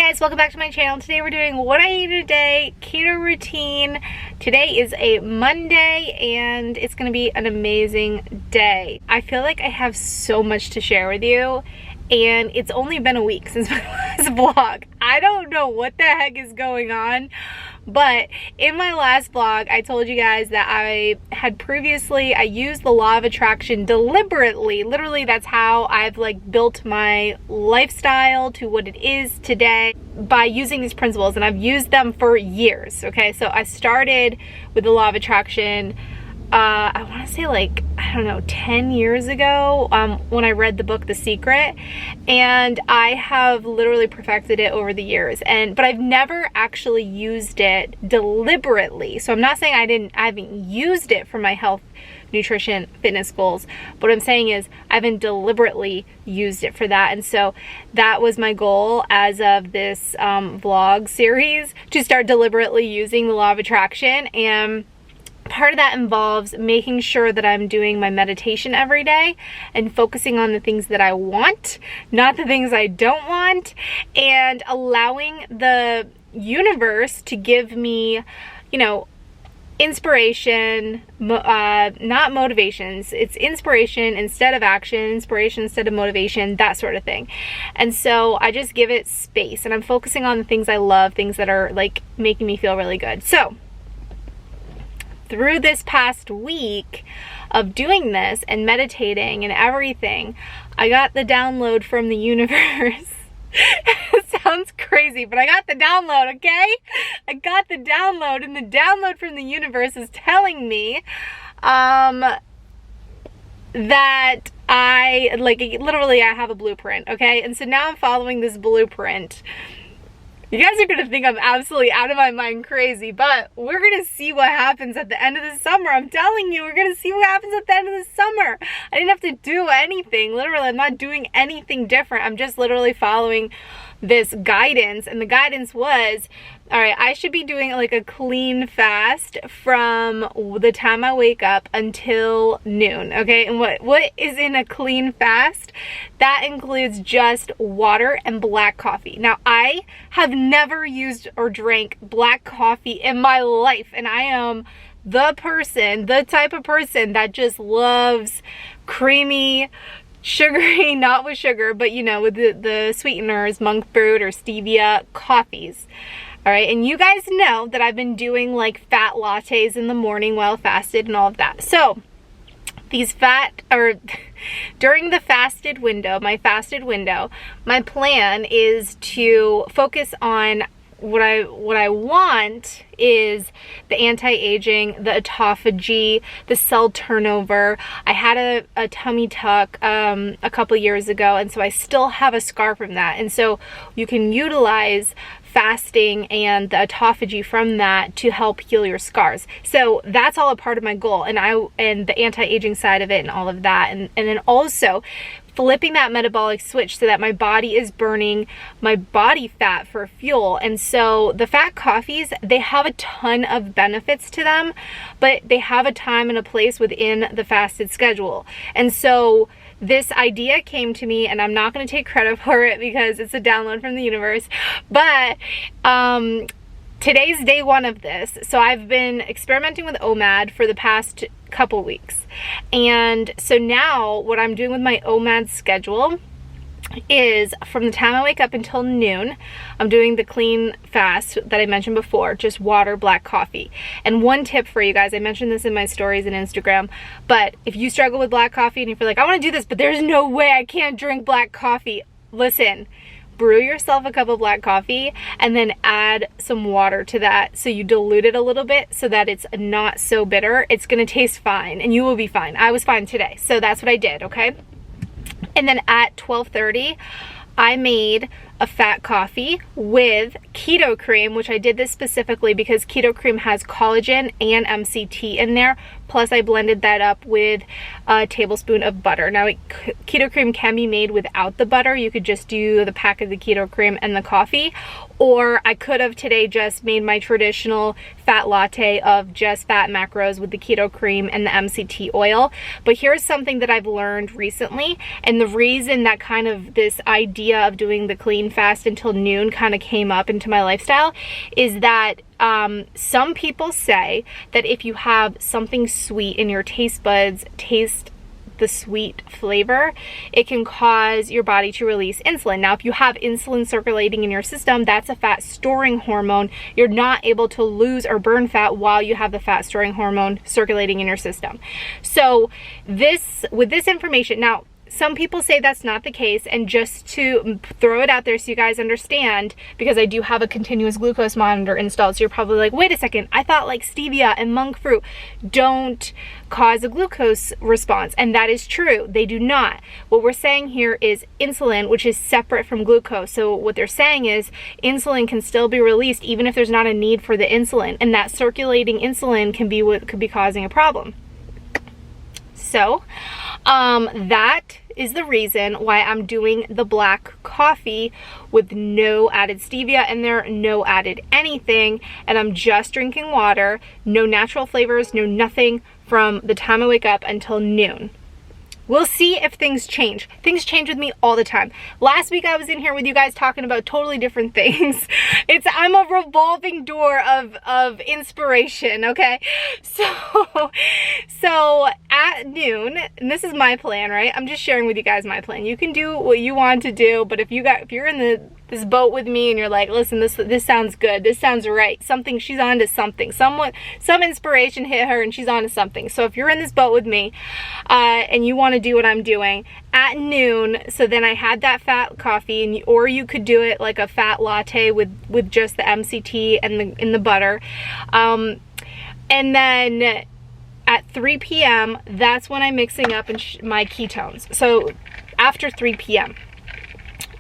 guys, welcome back to my channel. Today we're doing what I eat a day keto routine. Today is a Monday and it's gonna be an amazing day. I feel like I have so much to share with you and it's only been a week since my last vlog. I don't know what the heck is going on, but in my last vlog I told you guys that I used the law of attraction deliberately. Literally, that's how I've built my lifestyle to what it is today, by using these principles, and I've used them for years. Okay, so I started with the law of attraction I want to say I don't know, 10 years ago when I read the book The Secret, and I have literally perfected it over the years, but I've never actually used it deliberately. So I'm not saying I haven't used it for my health, nutrition, fitness goals, but what I'm saying is I haven't deliberately used it for that. And so that was my goal as of this vlog series, to start deliberately using the law of attraction. And part of that involves making sure that I'm doing my meditation every day and focusing on the things that I want, not the things I don't want, and allowing the universe to give me, inspiration, not motivations. It's inspiration instead of action, inspiration instead of motivation, that sort of thing. And so I just give it space, and I'm focusing on the things I love, things that are making me feel really good. So through this past week of doing this and meditating and everything, I got the download from the universe. It sounds crazy, but I got the download, okay? I got the download, and the download from the universe is telling me that literally I have a blueprint, okay? And so now I'm following this blueprint. You guys are gonna think I'm absolutely out of my mind crazy, but we're gonna see what happens at the end of the summer. I'm telling you, we're gonna see what happens at the end of the summer. I didn't have to do anything. Literally, I'm not doing anything different. I'm just literally following this guidance, and the guidance was, all right, I should be doing a clean fast from the time I wake up until noon, okay? And what is in a clean fast? That includes just water and black coffee. Now, I have never used or drank black coffee in my life, and I am the type of person that just loves creamy, sugary, not with sugar, but with the sweeteners, monk fruit or stevia coffees. All right, and you guys know that I've been doing fat lattes in the morning while fasted and all of that. So these during the fasted window, my plan is to focus on what I want is the anti-aging, the autophagy, the cell turnover. I had a tummy tuck a couple years ago, and so I still have a scar from that. And so you can utilize fasting and the autophagy from that to help heal your scars. So that's all a part of my goal, and the anti-aging side of it and all of that, and then also flipping that metabolic switch so that my body is burning my body fat for fuel. And so the fat coffees, they have a ton of benefits to them, but they have a time and a place within the fasted schedule. And so this idea came to me, and I'm not going to take credit for it because it's a download from the universe, but today's day one of this. So I've been experimenting with OMAD for the past couple weeks. And so now what I'm doing with my OMAD schedule is from the time I wake up until noon, I'm doing the clean fast that I mentioned before, just water, black coffee. And one tip for you guys, I mentioned this in my stories and Instagram, but if you struggle with black coffee and you feel like, I want to do this, but there's no way I can't drink black coffee, listen. Brew yourself a cup of black coffee and then add some water to that, so you dilute it a little bit so that it's not so bitter. It's gonna taste fine and you will be fine. I was fine today, so that's what I did, okay? And then at 12:30, I made a fat coffee with keto cream, which I did this specifically because keto cream has collagen and MCT in there plus I blended that up with a tablespoon of butter. Now, keto cream can be made without the butter. You could just do the pack of the keto cream and the coffee, or I could have today just made my traditional fat latte of just fat macros with the keto cream and the MCT oil. But here's something that I've learned recently, and the reason that kind of this idea of doing the clean fast until noon kind of came up into my lifestyle is that some people say that if you have something sweet in your taste buds taste the sweet flavor, it can cause your body to release insulin. Now, if you have insulin circulating in your system, that's a fat storing hormone. You're not able to lose or burn fat while you have the fat storing hormone circulating in your system. So with this information, now, some people say that's not the case, and just to throw it out there so you guys understand, because I do have a continuous glucose monitor installed, so you're probably like, wait a second, I thought like stevia and monk fruit don't cause a glucose response, and that is true, they do not. What we're saying here is insulin, which is separate from glucose. So what they're saying is insulin can still be released even if there's not a need for the insulin, and that circulating insulin can be what could be causing a problem. So that is the reason why I'm doing the black coffee with no added stevia in there, no added anything, and I'm just drinking water, no natural flavors, no nothing from the time I wake up until noon. We'll see if things change. Things change with me all the time. Last week I was in here with you guys talking about totally different things. I'm a revolving door of inspiration, okay? So at noon, and this is my plan, right? I'm just sharing with you guys my plan. You can do what you want to do, but if you're in this boat with me and you're like, listen, this sounds good, this sounds right, she's on to something, some inspiration hit her and she's on to something. So if you're in this boat with me and you want to do what I'm doing at noon, so then I had that fat coffee, or you could do it like a fat latte with just the MCT and the butter, and then at 3 p.m. that's when I'm mixing up my ketones. So after 3 p.m.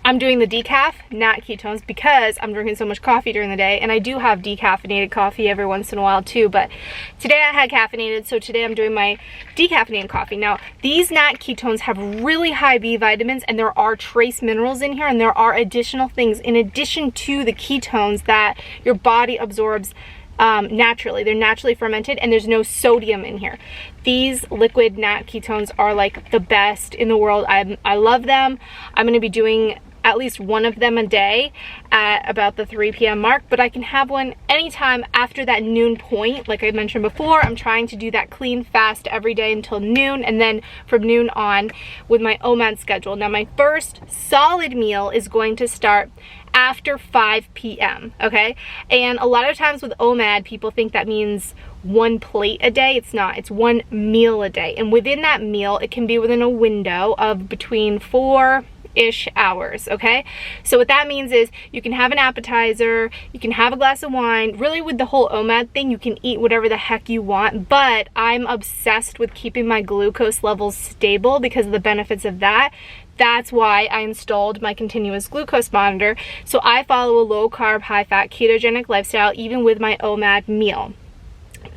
I'm doing the decaf, not ketones, because I'm drinking so much coffee during the day, and I do have decaffeinated coffee every once in a while too, but today I had caffeinated, so today I'm doing my decaffeinated coffee. Now, these not ketones have really high B vitamins, and there are trace minerals in here, and there are additional things in addition to the ketones that your body absorbs naturally. They're naturally fermented, and there's no sodium in here. These liquid nat ketones are like the best in the world. I love them. I'm going to be doing at least one of them a day at about the 3 p.m. mark, but I can have one anytime after that noon point. Like I mentioned before, I'm trying to do that clean fast every day until noon, and then from noon on with my OMAD schedule. Now, my first solid meal is going to start after 5 p.m. okay? And a lot of times with OMAD, people think that means one plate a day. It's not. It's one meal a day, and within that meal, it can be within a window of between 4-ish hours, okay? So what that means is you can have an appetizer, you can have a glass of wine. Really, with the whole OMAD thing, you can eat whatever the heck you want, but I'm obsessed with keeping my glucose levels stable because of the benefits of that. That's why I installed my continuous glucose monitor. So I follow a low carb, high fat, ketogenic lifestyle even with my OMAD meal.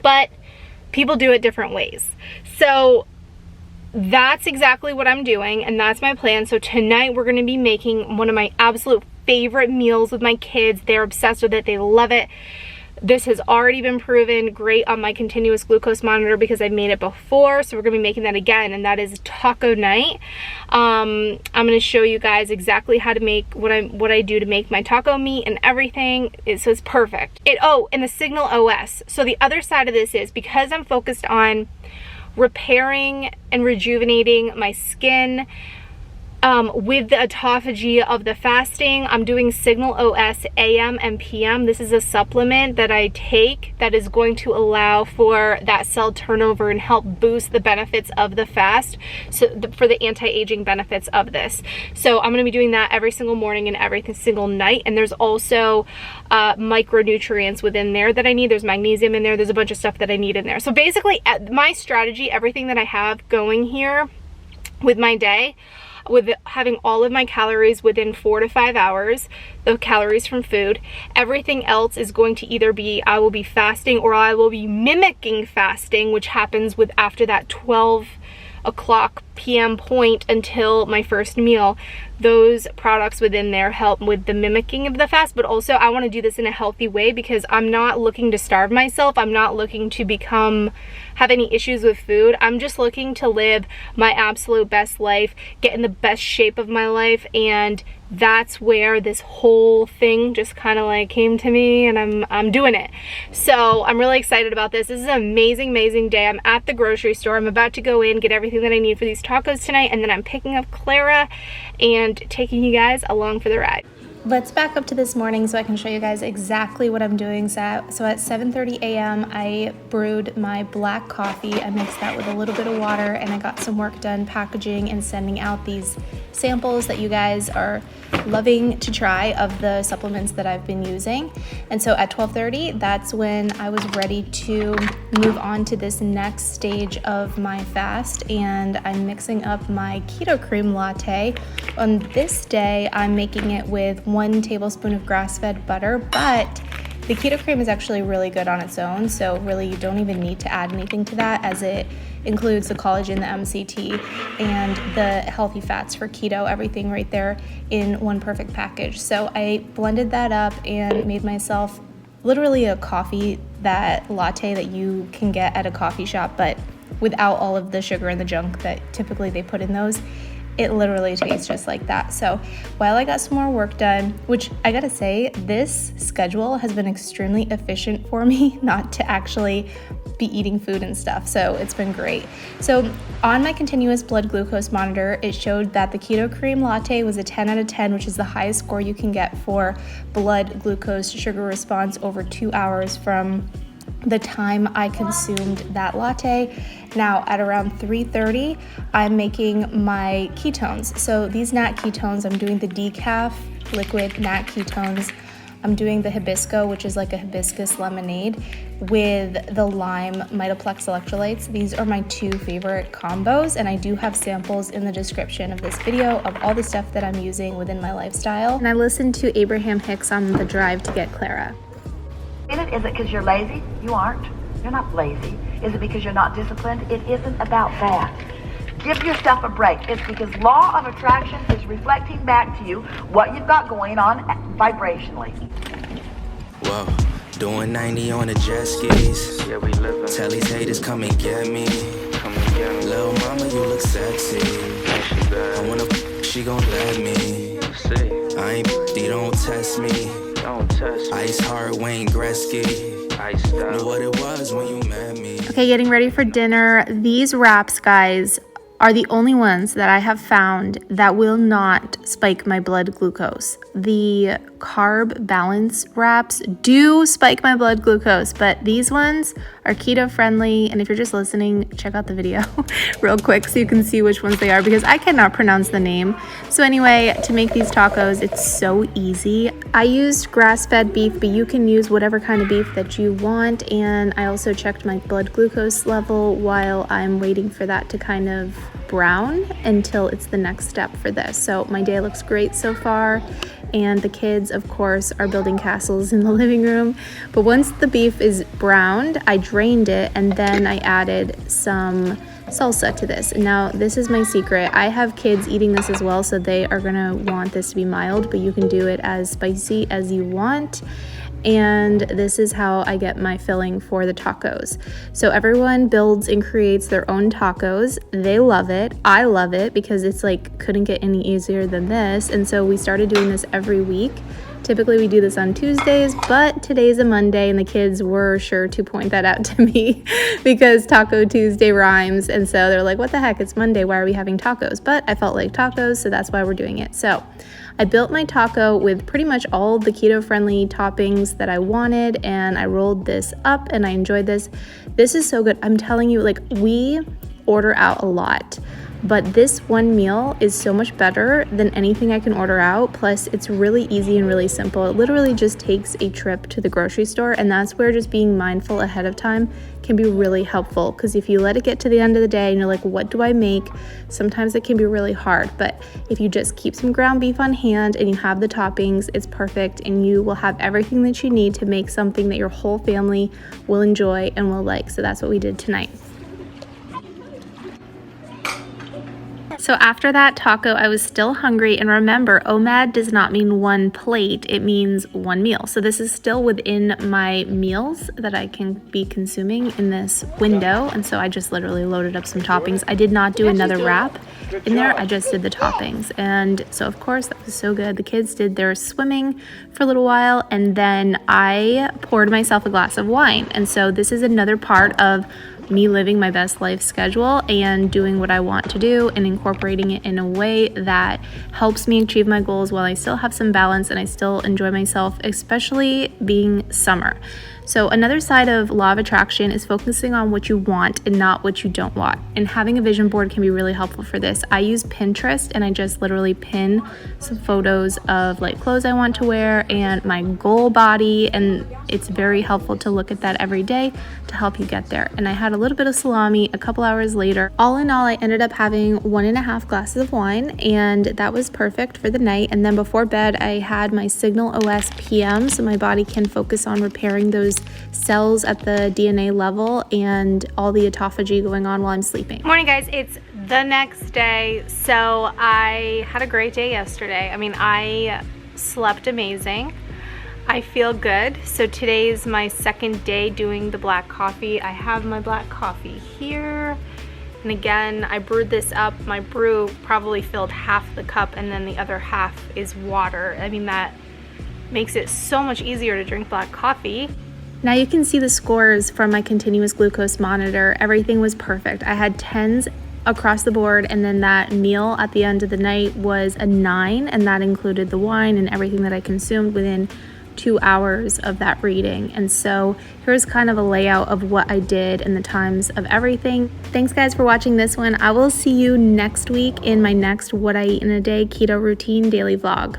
But people do it different ways. So that's exactly what I'm doing, and that's my plan. So tonight we're going to be making one of my absolute favorite meals with my kids. They're obsessed with it. They love it. This has already been proven great on my continuous glucose monitor because I've made it before, so we're going to be making that again, and that is taco night. I'm going to show you guys exactly how to make what I do to make my taco meat and everything. So it's perfect. And the Signal OS. So the other side of this is, because I'm focused on repairing and rejuvenating my skin with the autophagy of the fasting, I'm doing Signal OS AM and PM. This is a supplement that I take that is going to allow for that cell turnover and help boost the benefits of the fast, so for the anti-aging benefits of this. So I'm going to be doing that every single morning and every single night, and there's also micronutrients within there that I need. There's magnesium in there. There's a bunch of stuff that I need in there. So basically, my strategy, everything that I have going here with my day, with having all of my calories within 4 to 5 hours, the calories from food. Everything else is going to either be, I will be fasting or I will be mimicking fasting, which happens with after that 12 o'clock p.m. point until my first meal. Those products within there help with the mimicking of the fast, but also I want to do this in a healthy way because I'm not looking to starve myself. I'm not looking to have any issues with food. I'm just looking to live my absolute best life, get in the best shape of my life, and that's where this whole thing just kind of like came to me, and I'm doing it. So I'm really excited about this. This is an amazing day. I'm at the grocery store. I'm about to go in, get everything that I need for these tacos tonight, and then I'm picking up Clara and taking you guys along for the ride. Let's back up to this morning so I can show you guys exactly what I'm doing. So at 7:30 a.m. I brewed my black coffee. I mixed that with a little bit of water, and I got some work done packaging and sending out these samples that you guys are loving to try of the supplements that I've been using. And so at 12:30, that's when I was ready to move on to this next stage of my fast, and I'm mixing up my keto cream latte. On this day, I'm making it with 1 tablespoon of grass-fed butter, but the keto cream is actually really good on its own, so really you don't even need to add anything to that, as it includes the collagen, the MCT, and the healthy fats for keto, everything right there in one perfect package. So I blended that up and made myself literally a coffee, that latte that you can get at a coffee shop, but without all of the sugar and the junk that typically they put in those. It literally tastes just like that. So while I got some more work done, which I gotta say, this schedule has been extremely efficient for me not to actually be eating food and stuff. So it's been great. So on my continuous blood glucose monitor, it showed that the keto cream latte was a 10 out of 10, which is the highest score you can get for blood glucose sugar response over 2 hours from the time I consumed that latte. Now at around 3:30, I'm making my ketones. So these nat ketones, I'm doing the decaf liquid nat ketones. I'm doing the Hibisco, which is like a hibiscus lemonade, with the lime Mitoplex electrolytes. These are my 2 favorite combos, and I do have samples in the description of this video of all the stuff that I'm using within my lifestyle. And I listened to Abraham Hicks on the drive to get Clara. Is it because you're lazy? You aren't. You're not lazy. Is it because you're not disciplined? It isn't about that. Give yourself a break. It's because law of attraction is reflecting back to you what you've got going on vibrationally. Whoa, doing 90 on the jet skis. Yeah, we living. Tell these haters come and get me. Come and get me. Little mama, you look sexy. I wanna she gon' let me. See. I ain't you don't test me. Don't test me. Ice heart Wayne Gretzky. Knew what it was when you met me. Okay, getting ready for dinner. These wraps, guys, are the only ones that I have found that will not spike my blood glucose. The carb balance wraps do spike my blood glucose, but these ones are keto friendly. And if you're just listening, check out the video real quick so you can see which ones they are, because I cannot pronounce the name. So anyway, to make these tacos, it's so easy. I used grass-fed beef, but you can use whatever kind of beef that you want. And I also checked my blood glucose level while I'm waiting for that to kind of brown until it's the next step for this. So my day looks great so far. And the kids, of course, are building castles in the living room. But once the beef is browned, I drained it, and then I added some salsa to this. Now, this is my secret. I have kids eating this as well, so they are gonna want this to be mild, but you can do it as spicy as you want. And this is how I get my filling for the tacos. So everyone builds and creates their own tacos. They love it. I love it because it's like couldn't get any easier than this. And so we started doing this every week. Typically we do this on Tuesdays, but today's a Monday and the kids were sure to point that out to me because Taco Tuesday rhymes. And so they're like, what the heck, it's Monday, why are we having tacos? But I felt like tacos, so that's why we're doing it. So I built my taco with pretty much all the keto-friendly toppings that I wanted, and I rolled this up and I enjoyed this. This is so good. I'm telling you, like, we order out a lot. but this one meal is so much better than anything I can order out. Plus, it's really easy and really simple. It literally just takes a trip to the grocery store, and that's where just being mindful ahead of time can be really helpful, because if you let it get to the end of the day and you're like, what do I make? Sometimes it can be really hard, but if you just keep some ground beef on hand and you have the toppings, it's perfect, and you will have everything that you need to make something that your whole family will enjoy and will like. So that's what we did tonight. So after that taco, I was still hungry, and remember, OMAD does not mean one plate, it means one meal. So this is still within my meals that I can be consuming in this window, and so I just literally loaded up some toppings. I did not do another wrap in there, I just did the toppings, and so of course that was so good. The kids did their swimming for a little while, and then I poured myself a glass of wine, and so this is another part of me living my best life schedule and doing what I want to do and incorporating it in a way that helps me achieve my goals while I still have some balance and I still enjoy myself, especially being summer. So another side of law of attraction is focusing on what you want and not what you don't want. And having a vision board can be really helpful for this. I use Pinterest, and I just literally pin some photos of like clothes I want to wear and my goal body, and it's very helpful to look at that every day to help you get there. And I had a little bit of salami a couple hours later. All in all, I ended up having 1.5 glasses of wine, and that was perfect for the night. And then before bed, I had my Signal OS PM, so my body can focus on repairing those cells at the DNA level and all the autophagy going on while I'm sleeping. Morning guys, it's the next day. So I had a great day yesterday. I mean, I slept amazing. I feel good. So today's my second day doing the black coffee. I have my black coffee here. And again, I brewed this up. My brew probably filled half the cup, and then the other half is water. I mean, that makes it so much easier to drink black coffee. Now you can see the scores from my continuous glucose monitor. Everything was perfect. I had 10s across the board, and then that meal at the end of the night was a 9, and that included the wine and everything that I consumed within 2 hours of that reading. And so here's kind of a layout of what I did and the times of everything. Thanks guys for watching this one. I will see you next week in my next What I Eat in a Day keto routine daily vlog.